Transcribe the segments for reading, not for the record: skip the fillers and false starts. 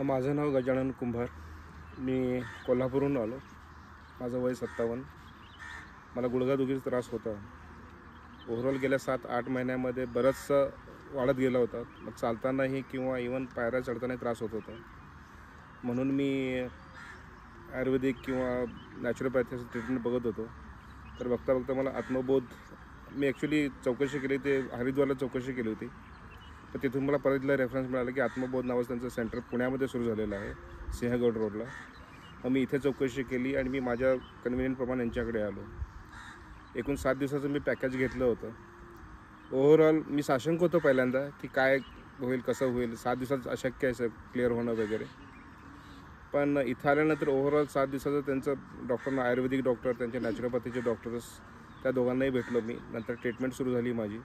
माझं नाव गजानन कुंभार. मी कोल्हापूरहून आलो. माझं वय 57. मला गुडघादुखीचा त्रास होता. ओव्हरऑल गेल्या 7-8 महिन्यामध्ये बरंचसं वाढत गेला होता. मग चालतानाही किंवा इवन पायऱ्या चढतानाही त्रास होत होता. म्हणून मी आयुर्वेदिक किंवा नॅचरोपॅथीचं ट्रीटमेंट बघत होतो. तर बघता बघता मला आत्मबोध, मी ॲक्च्युली चौकशी केली, ते हरिद्वारला चौकशी केली होती. तर तिथून मला परत रेफरन्स मिळाला की आत्मबोध नावाचं त्यांचं सेंटर पुण्यामध्ये सुरू झालेलं आहे, सिंहगड रोडला. मग मी इथे चौकशी केली आणि मी माझ्या कन्व्हिनियंटप्रमाणे यांच्याकडे आलो. एकूण 7 दिवसाचं मी पॅकेज घेतलं होतं. ओव्हरऑल मी साशंक होतो पहिल्यांदा की काय होईल, कसं होईल, 7 दिवसात अशक्य आहे क्लिअर होणं वगैरे. पण इथं आल्यानंतर ओव्हरऑल 7 दिवसाचं त्यांचं डॉक्टरना, आयुर्वेदिक डॉक्टर, त्यांचे नॅचरोपॅथीचे डॉक्टर्स, त्या दोघांनाही भेटलो मी. नंतर ट्रीटमेंट सुरू झाली माझी.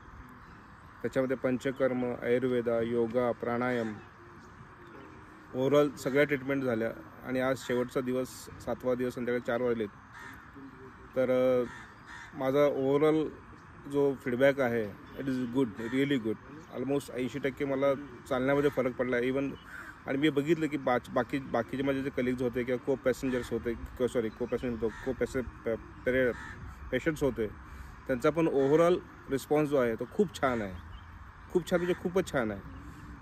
त्याच्यामध्ये पंचकर्म, आयुर्वेदा, योगा, प्राणायाम, ओव्हरऑल सगळ्या ट्रीटमेंट झाल्या. आणि आज शेवटचा दिवस, 7वा दिवस, संध्याकाळी 4 वाजलेत. तर माझा ओव्हरऑल जो फीडबॅक आहे, it is good, really good. Almost 80% मला चालण्यामध्ये फरक पडला आहे इवन. आणि मी बघितलं की बाकीचे माझे जे कलिग्स होते किंवा को-पॅसेंजर्स होते, पेशंट्स होते, त्यांचा पण ओव्हरऑल रिस्पॉन्स जो आहे तो खूप छान आहे. खूप छान म्हणजे खूपच छान आहे.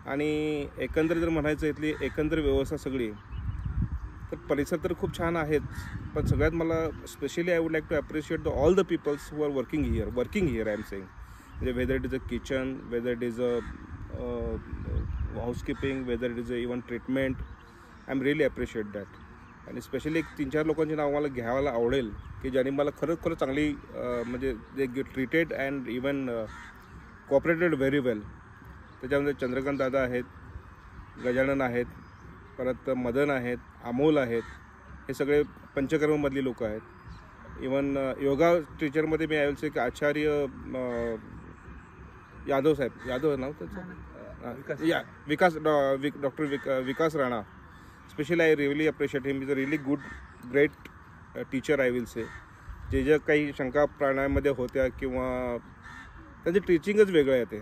आणि एकंदरीत जर म्हणायचं, इथली एकंदर व्यवस्था सगळी, तर परिसर तर खूप छान आहेच. पण सगळ्यात मला specially I would like to appreciate all the peoples who are working here I am saying. म्हणजे whether it is a kitchen, whether it is a housekeeping, whether it is a even treatment, I am really appreciate that. आणि specially 3-4 लोकांची नाव मला घ्यायला आवडेल की ज्यांनी मला खरंच चांगली म्हणजे they get treated and even cooperated very well. त्याच्यामध्ये चंद्रकांत दादा आहेत, गजानन आहेत, परत मदन आहेत, अमोल आहेत. हे सगळे पंचकर्ममधली लोक आहेत. इवन योगा टीचरमध्ये मी आय विल से की आचार्य यादव साहेब, यादव नाव त्याचं, doctor Vikas Rana. Specially I really appreciate him. Is a really great teacher I will say. जे ज्या काही शंका प्राणायामध्ये होत्या किंवा त्यांचे टीचिंगच वेगळं आहे, ते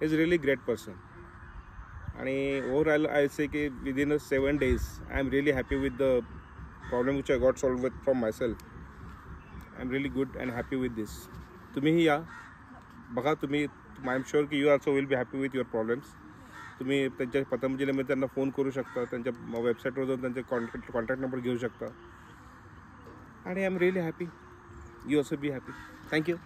इज रिअली ग्रेट पर्सन. आणि ओव्हरऑल आय से की within 7 days I am really happy with the problem which I got solved with from myself. I am really good and happy with this. तुम्हीही या, बघा. तुम्ही, I am sure की you also will be happy with your problems. तुम्ही त्यांच्या पतंजलीमध्ये त्यांना phone करू शकता, त्यांच्या वेबसाईटवर जाऊन त्यांचे कॉन्टॅक्ट नंबर घेऊ शकता. आणि I am really happy. You also be happy. Thank you.